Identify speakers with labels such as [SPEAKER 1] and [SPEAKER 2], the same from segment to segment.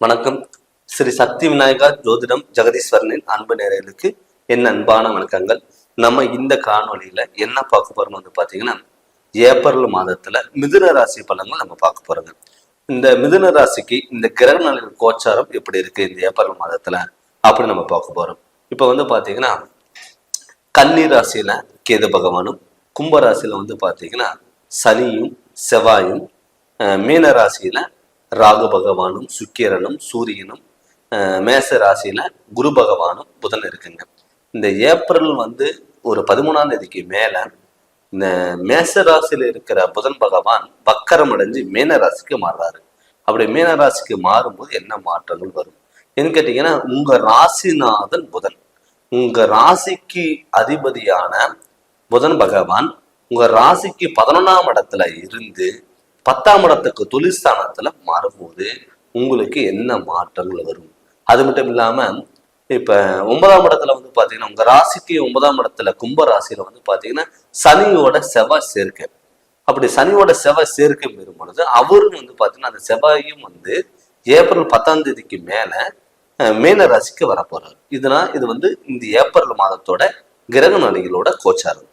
[SPEAKER 1] வணக்கம். ஸ்ரீ சக்தி விநாயகா ஜோதிடம் ஜெகதீஸ்வரனின் அன்பு நேயர்களுக்கு என் அன்பான வணக்கங்கள். நம்ம இந்த காணொலியில என்ன பார்க்க போறோம் வந்து பாத்தீங்கன்னா, ஏப்ரல் மாதத்துல மிதுன ராசி பலன்கள் நம்ம பார்க்க போறோங்க. இந்த மிதுன ராசிக்கு இந்த கிரக நிலையின் கோச்சாரம் எப்படி இருக்கு இந்த ஏப்ரல் மாதத்துல அப்படின்னு நம்ம பார்க்க போறோம். இப்ப வந்து பாத்தீங்கன்னா, கன்னி ராசியில கேது பகவானும், கும்ப ராசியில வந்து பாத்தீங்கன்னா சனியும் செவ்வாயும், மீன ராசியில ராகு பகவானும் சுக்கிரனும் சூரியனும், மேச ராசியில குரு பகவானும் புதன் இருக்குங்க. இந்த ஏப்ரல் வந்து ஒரு 13ஆம் தேதிக்கு மேல இந்த மேச ராசியில இருக்கிற புதன் பகவான் வக்கரம் அடைஞ்சு மீன ராசிக்கு மாறுறாரு. அப்படி மீன ராசிக்கு மாறும்போது என்ன மாற்றங்கள் வரும் என்று கேட்டீங்கன்னா, உங்க ராசிநாதன் புதன், உங்க ராசிக்கு அதிபதியான புதன் பகவான் உங்க ராசிக்கு 11ஆம் இடத்துல இருந்து 10ஆம் இடத்துக்கு தொழிற்ஸ்தானத்துல மாறும்போது உங்களுக்கு என்ன மாற்றங்கள் வரும். அது மட்டும் இல்லாம இப்ப 9ஆம் இடத்துல வந்து பாத்தீங்கன்னா, உங்க ராசிக்கு 9ஆம் இடத்துல கும்ப ராசியில வந்து பாத்தீங்கன்னா சனியோட செவ்வாய் சேர்க்கை. அப்படி சனியோட செவ்வாய் சேர்க்கை பெறும் பொழுது அவரும் வந்து பாத்தீங்கன்னா அந்த செவ்வாயும் வந்து ஏப்ரல் 10ஆம் தேதிக்கு மேல மீன ராசிக்கு வரப்போறாரு. இது வந்து இந்த ஏப்ரல் மாதத்தோட கிரக நிலைகளோட கோச்சாரம்.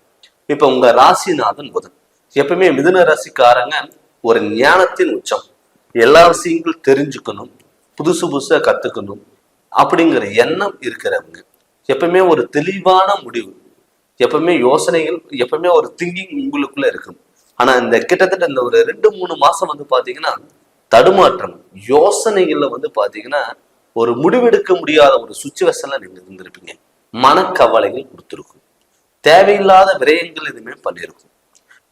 [SPEAKER 1] இப்ப உங்க ராசிநாதன் புதன், எப்பவுமே மிதுன ராசிக்காரங்க ஒரு ஞானத்தின் உச்சம், எல்லா விஷயங்களும் தெரிஞ்சுக்கணும், புதுசு புதுசா கத்துக்கணும் அப்படிங்கிற எண்ணம் இருக்கிறவங்க, எப்பவுமே ஒரு தெளிவான முடிவு, எப்பவுமே யோசனைகள், எப்பவுமே ஒரு திங்கிங் உங்களுக்குள்ள இருக்கும். ஆனா இந்த கிட்டத்தட்ட இந்த ஒரு 2-3 மாசம் வந்து பாத்தீங்கன்னா தடுமாற்றம், யோசனைகள்ல வந்து பாத்தீங்கன்னா ஒரு முடிவெடுக்க முடியாத ஒரு சுச்சுவேஷன்ல நீங்க இருந்திருப்பீங்க. மனக்கவலைகள் கொடுத்துருக்கும், தேவையில்லாத விரயங்கள் எதுவுமே பண்ணியிருக்கும்,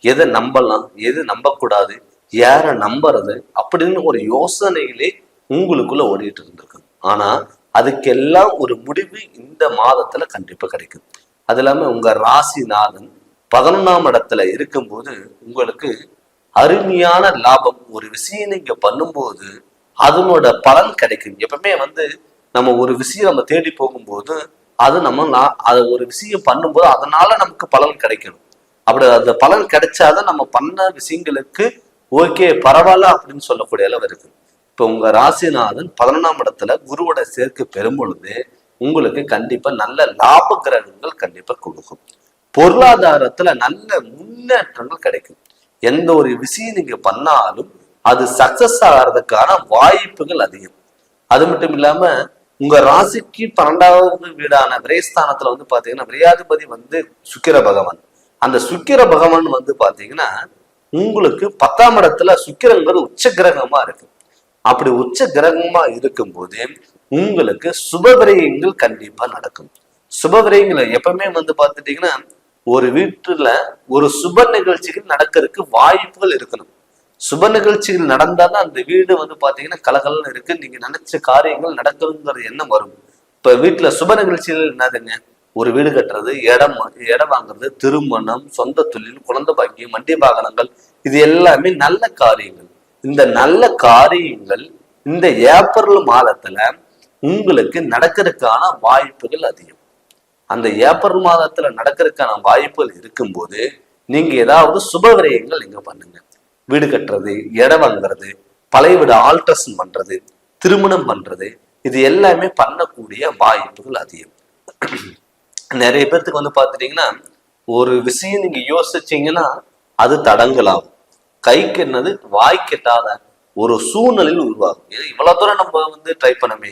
[SPEAKER 1] எதை நம்பலாம் எது நம்பக்கூடாது, யாரை நம்புறது அப்படின்னு ஒரு யோசனையிலே உங்களுக்குள்ள ஓடிட்டு இருந்திருக்கு. ஆனா அதுக்கெல்லாம் ஒரு முடிவு இந்த மாதத்துல கண்டிப்பா கிடைக்கும். அது இல்லாம உங்க ராசிநாதன் 11ஆம் இடத்துல இருக்கும்போது உங்களுக்கு அருமையான லாபம், ஒரு விஷயம் நீங்க பண்ணும்போது அதனோட பலன் கிடைக்கும். எப்பவுமே வந்து நம்ம ஒரு விஷயம் நம்ம தேடி போகும்போது அது ஒரு விஷயம் பண்ணும்போது அதனால நமக்கு பலன் கிடைக்கணும். அப்படி அந்த பலன் கிடைச்சாதான் நம்ம பண்ண விஷயங்களுக்கு ஓகே பரவாயில்ல அப்படின்னு சொல்லக்கூடிய அளவு இருக்கு. இப்ப உங்க ராசிநாதன் 11ஆம் இடத்துல குருவோட சேர்க்கை பெறும் பொழுது உங்களுக்கு கண்டிப்பா நல்ல லாப கிரகங்கள் கண்டிப்பா கொடுக்கும். பொருளாதாரத்துல நல்ல முன்னேற்றங்கள் கிடைக்கும். எந்த ஒரு விஷயம் நீங்க பண்ணாலும் அது சக்சஸ் ஆகிறதுக்கான வாய்ப்புகள் அதிகம். அது மட்டும் இல்லாம உங்க ராசிக்கு 12வது வீடான விரயஸ்தானத்துல வந்து பாத்தீங்கன்னா விரையாதிபதி வந்து சுக்கிர பகவான். அந்த சுக்கிர பகவான் வந்து பாத்தீங்கன்னா உங்களுக்கு 10ஆம் இடத்துல சுக்கிரங்கிறது உச்ச கிரகமா இருக்கு. அப்படி உச்ச கிரகமா இருக்கும் போது உங்களுக்கு சுபவிரயங்கள் கண்டிப்பா நடக்கும். சுபவிரயங்களை எப்பவுமே வந்து பாத்துட்டீங்கன்னா ஒரு வீட்டுல ஒரு சுப நிகழ்ச்சிகள் நடக்கிறதுக்கு வாய்ப்புகள் இருக்கணும். சுப நிகழ்ச்சிகள் நடந்தாதான் அந்த வீடு வந்து பாத்தீங்கன்னா கலகலன்னு இருக்கு, நீங்க நினைச்ச காரியங்கள் நடக்குதுங்கிற எண்ணம் வரும். இப்ப வீட்டுல சுப நிகழ்ச்சிகள் என்னதுங்க, ஒரு வீடு கட்டுறது, இடம் வாங்குறது, திருமணம், சொந்த தொழில், குழந்தை பாக்கியம், வண்டி வாகனங்கள், இது எல்லாமே நல்ல காரியங்கள். இந்த நல்ல காரியங்கள் இந்த ஏப்ரல் மாதத்துல உங்களுக்கு நடக்கிறதுக்கான வாய்ப்புகள் அதிகம். அந்த ஏப்ரல் மாதத்துல நடக்கிறதுக்கான வாய்ப்புகள் இருக்கும்போது நீங்க ஏதாவது சுப விரயங்கள் நீங்க பண்ணுங்க. வீடு கட்டுறது, இடம் வாங்குறது, பழைய வீடு ஆல்ட்ரேஷன் பண்றது, திருமணம் பண்றது, இது எல்லாமே பண்ணக்கூடிய வாய்ப்புகள் அதிகம். நிறைய பேர்த்துக்கு வந்து பாத்துட்டீங்கன்னா ஒரு விஷயம் நீங்க யோசிச்சீங்கன்னா அது தடங்கலாகும், கைக்கு என்னது வாய்க்கு எட்டாத ஒரு சூழ்நிலையில் உருவாகும். இவ்வளவு தூரம் நம்ம வந்து ட்ரை பண்ணமே,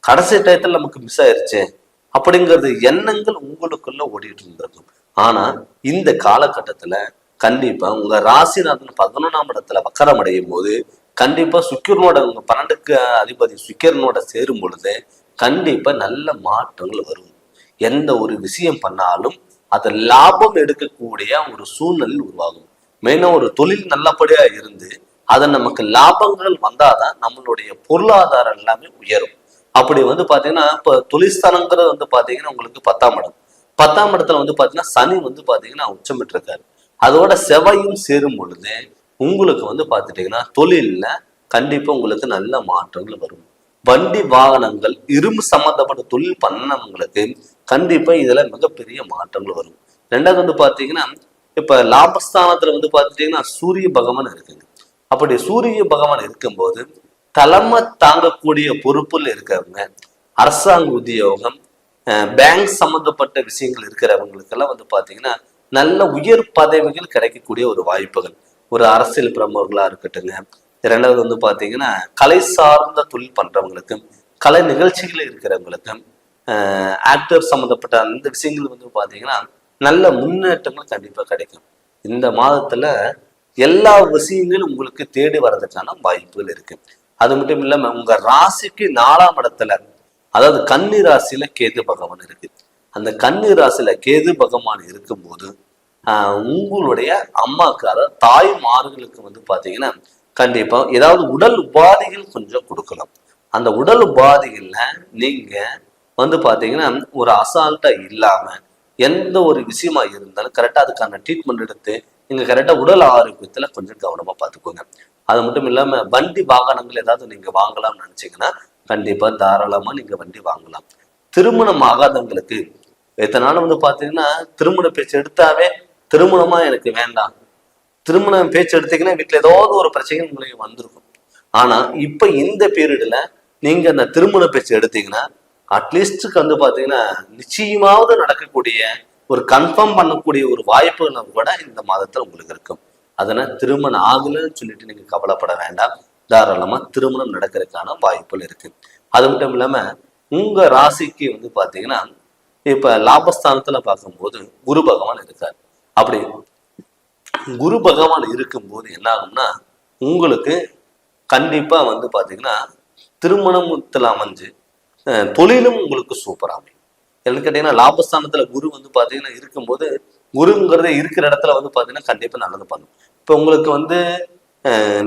[SPEAKER 1] கடைசி டயத்துல நமக்கு மிஸ் ஆயிருச்சு அப்படிங்கிறது எண்ணங்கள் உங்களுக்குள்ள ஓடிட்டு இருந்திருக்கும். ஆனா இந்த காலகட்டத்துல கண்டிப்பா உங்க ராசிநாதன் 11ஆம் இடத்துல வக்கரம் அடையும் போது கண்டிப்பா சுக்கிரனோட, உங்க 12க்கு அதிபதி சுக்கிரனோட சேரும் பொழுது கண்டிப்பா நல்ல மாற்றங்கள் வரும். எந்த ஒரு விஷயம் பண்ணாலும் அது லாபம் எடுக்கக்கூடிய ஒரு சூழ்நிலை உருவாகும். மெயினா ஒரு தொழில் நல்லபடியா இருந்து அது நமக்கு லாபங்கள் வந்தாதான் நம்மளுடைய பொருளாதாரம் எல்லாமே உயரும். அப்படி வந்து பாத்தீங்கன்னா இப்ப தொழிற்ஸ்தானங்கிறது வந்து பாத்தீங்கன்னா உங்களுக்கு 10ஆம் இடம், 10ஆம் இடத்துல வந்து பாத்தீங்கன்னா சனி வந்து பாத்தீங்கன்னா உச்சமிட்டு இருக்காரு. அதோட செவ்வாயும் சேரும் பொழுது உங்களுக்கு வந்து பாத்துட்டீங்கன்னா தொழில்ல கண்டிப்பா உங்களுக்கு நல்ல மாற்றங்கள் வரும். வண்டி வாகனங்கள், இரும்பு சம்பந்தப்பட்ட தொழில் பண்ணவங்களுக்கு கண்டிப்பா இதுல மிகப்பெரிய மாற்றங்கள் வரும். ரெண்டாவது வந்து பாத்தீங்கன்னா இப்ப லாபஸ்தானத்துல வந்து பாத்துட்டீங்கன்னா சூரிய பகவான் இருக்குங்க. அப்படி சூரிய பகவான் இருக்கும்போது தலைமை தாங்கக்கூடிய பொறுப்புல இருக்கிறவங்க, அரசாங்க உத்தியோகம், பேங்க் சம்பந்தப்பட்ட விஷயங்கள் இருக்கிறவங்களுக்கெல்லாம் வந்து பாத்தீங்கன்னா நல்ல உயர் பதவிகள் கிடைக்கக்கூடிய ஒரு வாய்ப்புகள். ஒரு அரசியல் பிரமுகர்களா இருக்கட்டுங்க. இரண்டாவது வந்து பாத்தீங்கன்னா கலை சார்ந்த தொழில் பண்றவங்களுக்கும், கலை நிகழ்ச்சிகள் இருக்கிறவங்களுக்கும், ஆக்டர் சம்மந்தப்பட்ட அந்த விஷயங்கள் வந்து பாத்தீங்கன்னா நல்ல முன்னேற்றங்கள் கண்டிப்பா கிடைக்கும். இந்த மாதத்துல எல்லா விஷயங்களும் உங்களுக்கு தேடி வர்றதுக்கான வாய்ப்புகள் இருக்கு. அது மட்டும் இல்லாம உங்க ராசிக்கு 4ஆம் இடத்துல, அதாவது கன்னி ராசியில கேது பகவான் இருக்கு. அந்த கன்னி ராசியில கேது பகவான் இருக்கும்போது உங்களுடைய அம்மாக்கு, அதாவது தாய்மார்களுக்கு வந்து பாத்தீங்கன்னா கண்டிப்பா ஏதாவது உடல் உபாதைகள் கொஞ்சம் கொடுக்கலாம். அந்த உடல் உபாதைகள்ல நீங்க வந்து பாத்தீங்கன்னா ஒரு அசால்ட்டா இல்லாம எந்த ஒரு விஷயமா இருந்தாலும் கரெக்டா அதுக்கான ட்ரீட்மெண்ட் எடுத்து நீங்க கரெக்டா உடல் ஆரோக்கியத்துல கொஞ்சம் கவனமா பார்த்துக்கோங்க. அது மட்டும் இல்லாம வண்டி வாகனங்கள் ஏதாவது நீங்க வாங்கலாம்னு நினைச்சீங்கன்னா கண்டிப்பா தாராளமா நீங்க வண்டி வாங்கலாம். திருமணம் ஆகாதவங்களுக்கு இத்தனை நாள் வந்து பாத்தீங்கன்னா திருமண பேச்சு எடுத்தாவே திருமணமா எனக்கு வேண்டாம், திருமணம் பேச்சு எடுத்தீங்கன்னா வீட்டுல ஏதாவது ஒரு பிரச்சனை உங்களுக்கு வந்திருக்கும். ஆனா இப்ப இந்த பீரியட்ல நீங்க அந்த திருமண பேச்சு எடுத்தீங்கன்னா அட்லீஸ்டுக்கு வந்து பாத்தீங்கன்னா நிச்சயமாவது நடக்கக்கூடிய ஒரு கன்ஃபார்ம் பண்ணக்கூடிய ஒரு வாய்ப்புகளும் கூட இந்த மாதத்துல உங்களுக்கு இருக்கும். அதனால திருமணம் ஆகலன்னு சொல்லிட்டு நீங்க கவலைப்பட வேண்டாம். தாராளமா திருமணம் நடக்கிறதுக்கான வாய்ப்புகள் இருக்கு. அது மட்டும் இல்லாம உங்க ராசிக்கு வந்து பாத்தீங்கன்னா இப்ப லாபஸ்தானத்துல பார்க்கும்போது குரு பகவான் இருக்காரு. அப்படி குரு பகவான் இருக்கும்போது என்ன ஆகும்னா உங்களுக்கு கண்டிப்பா வந்து பாத்தீங்கன்னா திருமணத்துல அமைஞ்சு தொழிலும் உங்களுக்கு சூப்பரா அமையும். என்னன்னு கேட்டீங்கன்னா லாபஸ்தானத்துல குரு வந்து பாத்தீங்கன்னா இருக்கும்போது குருங்கிறத இருக்கிற இடத்துல வந்து பாத்தீங்கன்னா கண்டிப்பா நல்லது பண்ணும். இப்ப உங்களுக்கு வந்து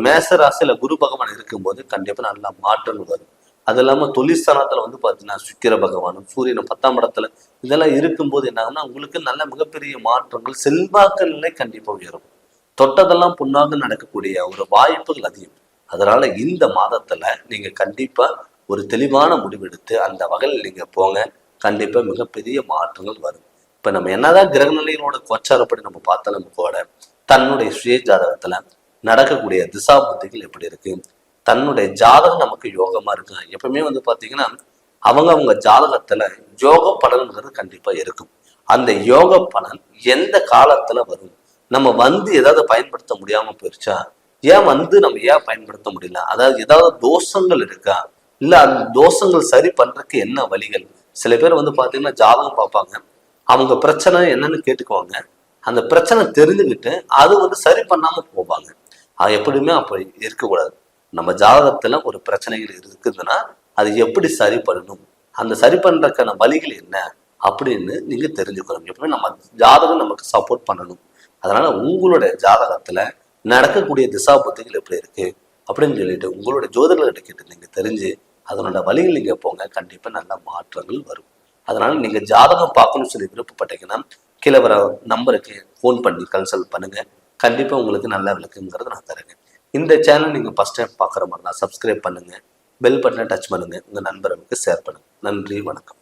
[SPEAKER 1] மேச ராசியில குரு பகவான் இருக்கும்போது கண்டிப்பா நல்ல மாற்றங்கள் வரும். அது இல்லாம தொழிற்ஸ்தானத்துல வந்து பாத்தீங்கன்னா சுக்கிர பகவானும் சூரியனும் 10ஆம் இடத்துல இதெல்லாம் இருக்கும்போது என்ன ஆகும்னா உங்களுக்கு நல்ல மிகப்பெரிய மாற்றங்கள், செல்வாக்கு நிலை கண்டிப்பா உயரும். தொட்டதெல்லாம் புண்ணாக நடக்கக்கூடிய ஒரு வாய்ப்புகள் அதிகம். அதனால இந்த மாதத்துல நீங்க கண்டிப்பா ஒரு தெளிவான முடிவெடுத்து அந்த வகையில் நீங்க போங்க. கண்டிப்பா மிகப்பெரிய மாற்றங்கள் வரும். இப்ப நம்ம என்னதான் கிரக நிலைகளோட கோச்சாரப்படி நம்ம பார்த்தாலும் கூட தன்னுடைய சுய ஜாதகத்துல நடக்கக்கூடிய திசா புத்திகள் எப்படி இருக்கு, தன்னுடைய ஜாதகம் நமக்கு யோகமா இருக்கு. எப்பவுமே வந்து பாத்தீங்கன்னா அவங்க ஜாதகத்துல யோக பலன்கிறது கண்டிப்பா இருக்கும். அந்த யோக பலன் எந்த காலத்துல வரும், நம்ம வந்து ஏதாவது பயன்படுத்த முடியாம போயிருச்சா, ஏன் வந்து நம்ம ஏன் பயன்படுத்த முடியல, அதாவது ஏதாவது தோஷங்கள் இருக்கா, இல்ல அந்த தோஷங்கள் சரி பண்றதுக்கு என்ன வழிகள். சில பேர் வந்து பாத்தீங்கன்னா ஜாதகம் பார்ப்பாங்க, அவங்க பிரச்சனை என்னன்னு கேட்டுக்குவாங்க, அந்த பிரச்சனை தெரிஞ்சுக்கிட்டு அது வந்து சரி பண்ணாம போவாங்க. அது எப்படியுமே அப்படி இருக்கக்கூடாது. நம்ம ஜாதகத்துல ஒரு பிரச்சனைகள் இருக்குதுன்னா அது எப்படி சரி பண்ணணும், அந்த சரி பண்றதுக்கான வழிகள் என்ன அப்படின்னு நீங்க தெரிஞ்சுக்கணும். எப்பவுமே நம்ம ஜாதகம் நமக்கு சப்போர்ட் பண்ணணும். அதனால உங்களுடைய ஜாதகத்துல நடக்கக்கூடிய திசா புத்திகள் எப்படி இருக்கு அப்படின்னு சொல்லிட்டு உங்களுடைய ஜோதிடர்கிட்ட கேட்டு நீங்க தெரிஞ்சு அதனோட வழிகள் நீங்க போங்க. கண்டிப்பா நல்ல மாற்றங்கள் வரும். அதனால நீங்க ஜாதகம் பார்க்கணும்னு சொல்லி விருப்பப்பட்டீங்கன்னா கீழே வர நம்பருக்கு ஃபோன் பண்ணி கன்சல்ட் பண்ணுங்க. கண்டிப்பா உங்களுக்கு நல்ல விளக்குங்கிறத நான் தரேங்க. இந்த சேனல் நீங்க ஃபர்ஸ்ட் டைம் பார்க்குற மாதிரி தான் சப்ஸ்கிரைப் பண்ணுங்க, பெல் பட்டனை டச் பண்ணுங்க, உங்க நண்பர்களுக்கு ஷேர் பண்ணுங்க. நன்றி, வணக்கம்.